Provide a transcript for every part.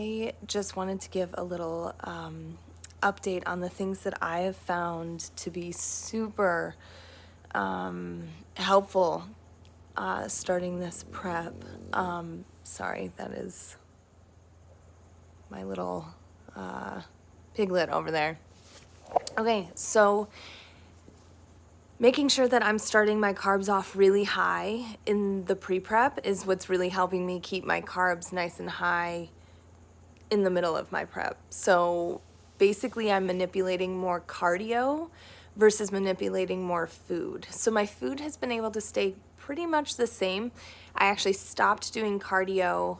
I just wanted to give a little update on the things that I have found to be super helpful starting this prep. Sorry, that is my little piglet over there. Okay, so making sure that I'm starting my carbs off really high in the pre-prep is what's really helping me keep my carbs nice and high in the middle of my prep. So basically I'm manipulating more cardio versus manipulating more food. So my food has been able to stay pretty much the same. I actually stopped doing cardio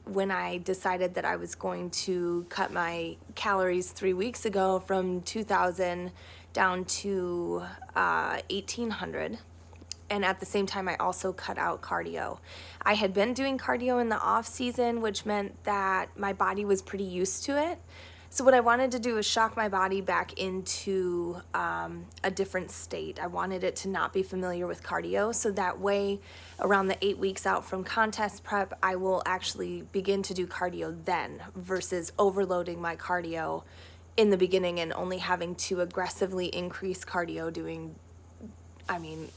when I decided that I was going to cut my calories 3 weeks ago from 2,000 down to 1,800. And at the same time, I also cut out cardio. I had been doing cardio in the off season, which meant that my body was pretty used to it. So what I wanted to do is shock my body back into a different state. I wanted it to not be familiar with cardio, so that way around the 8 weeks out from contest prep, I will actually begin to do cardio then versus overloading my cardio in the beginning and only having to aggressively increase cardio doing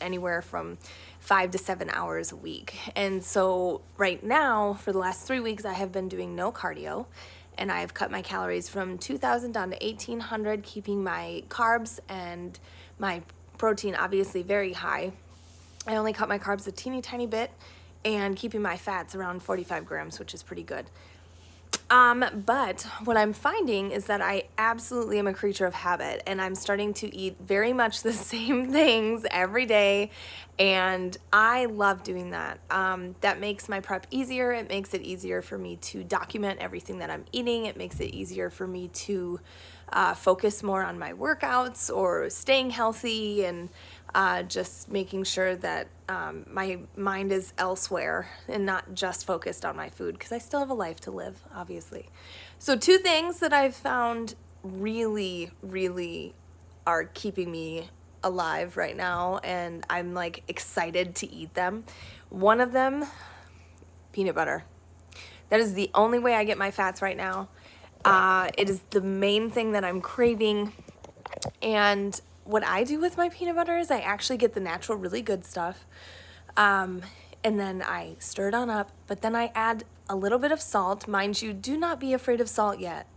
anywhere from 5 to 7 hours a week. And so right now, for the last 3 weeks, I have been doing no cardio, and I've cut my calories from 2,000 down to 1,800, keeping my carbs and my protein obviously very high. I only cut my carbs a teeny tiny bit and keeping my fats around 45 grams, which is pretty good. But what I'm finding is that I absolutely am a creature of habit, and I'm starting to eat very much the same things every day, and I love doing that. That makes my prep easier. It makes it easier for me to document everything that I'm eating. It makes it easier for me to focus more on my workouts or staying healthy and just making sure that my mind is elsewhere and not just focused on my food, because I still have a life to live, obviously. So 2 things that I've found really, really are keeping me alive right now, and I'm like excited to eat them. One of them, peanut butter. That is the only way I get my fats right now. It is the main thing that I'm craving. And what I do with my peanut butter is I actually get the natural, really good stuff. And then I stir it on up, but then I add a little bit of salt. Mind you, do not be afraid of salt yet.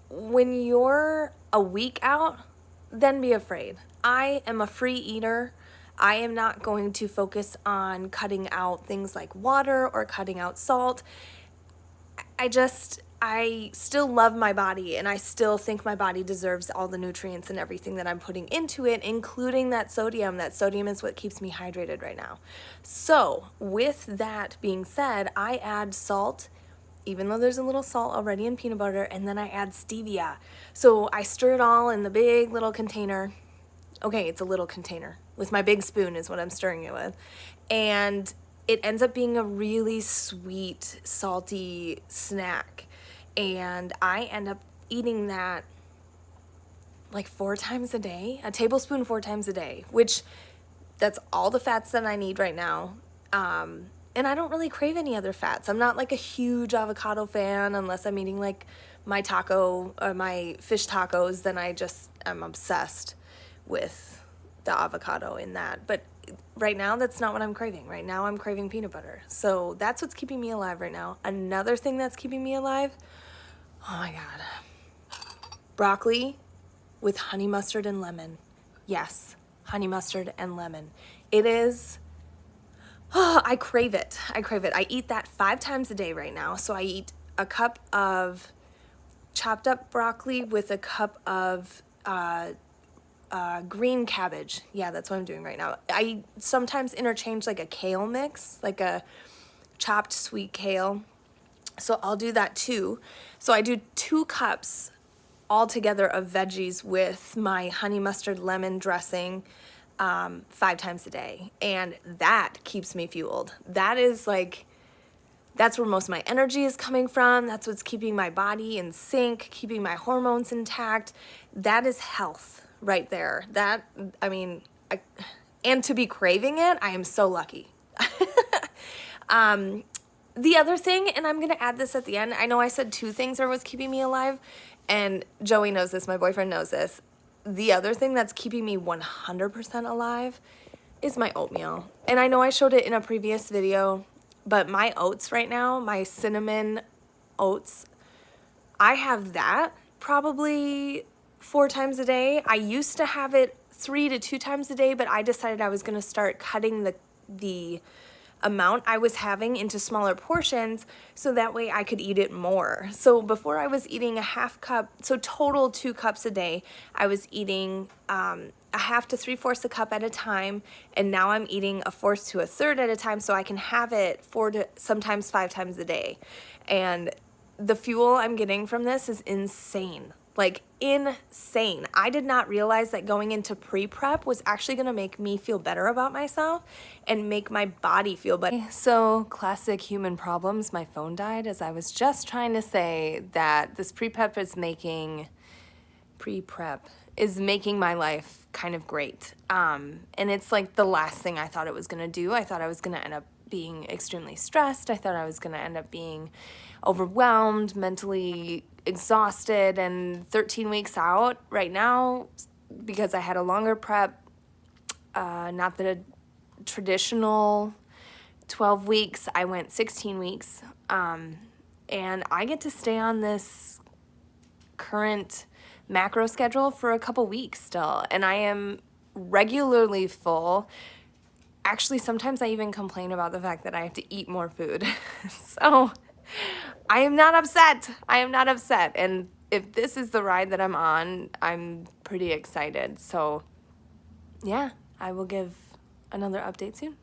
When you're a week out, then be afraid. I am a free eater. I am not going to focus on cutting out things like water or cutting out salt. I still love my body, and I still think my body deserves all the nutrients and everything that I'm putting into it, including that sodium. That sodium is what keeps me hydrated right now. So with that being said, I add salt, even though there's a little salt already in peanut butter, and then I add stevia. So I stir it all in the big little container. Okay, it's a little container. With my big spoon is what I'm stirring it with. And it ends up being a really sweet, salty snack. And I end up eating that like 4 times a day, a tablespoon 4 times a day, which that's all the fats that I need right now. And I don't really crave any other fats. I'm not like a huge avocado fan unless I'm eating like my taco or my fish tacos, then I'm obsessed with the avocado in that. But right now, that's not what I'm craving. Right now, I'm craving peanut butter. So that's what's keeping me alive right now. Another thing that's keeping me alive, oh my God, broccoli with honey mustard and lemon. Yes, honey mustard and lemon. It is, I crave it. I crave it. I eat that 5 times a day right now. So I eat a cup of chopped up broccoli with a cup of green cabbage. Yeah, that's what I'm doing right now. I sometimes interchange like a kale mix, like a chopped sweet kale. So I'll do that too. So I do 2 cups altogether of veggies with my honey mustard lemon dressing 5 times a day. And that keeps me fueled. That's where most of my energy is coming from. That's what's keeping my body in sync, keeping my hormones intact. That is health right there. And to be craving it, I am so lucky. The other thing, and I'm going to add this at the end, I know I said 2 things are what's keeping me alive, and Joey knows this, my boyfriend knows this. The other thing that's keeping me 100% alive is my oatmeal. And I know I showed it in a previous video, but my oats right now, my cinnamon oats, I have that probably 4 times a day. I used to have it 3 to 2 times a day, but I decided I was going to start cutting the amount I was having into smaller portions so that way I could eat it more. So before I was eating a half cup, so total 2 cups a day, I was eating a half to 3/4 a cup at a time, and now I'm eating a fourth to a third at a time so I can have it 4 to sometimes 5 times a day. And the fuel I'm getting from this is insane. Like, insane. I did not realize that going into pre-prep was actually going to make me feel better about myself and make my body feel better. So, classic human problems. My phone died as I was just trying to say that this pre-prep is making my life kind of great. And it's like the last thing I thought it was going to do. I thought I was going to end up being extremely stressed. I thought I was going to end up being overwhelmed, mentally exhausted, and 13 weeks out right now, because I had a longer prep, not the traditional 12 weeks, I went 16 weeks, and I get to stay on this current macro schedule for a couple weeks still, and I am regularly full. Actually, sometimes I even complain about the fact that I have to eat more food. So I am not upset. I am not upset. And if this is the ride that I'm on, I'm pretty excited. So yeah, I will give another update soon.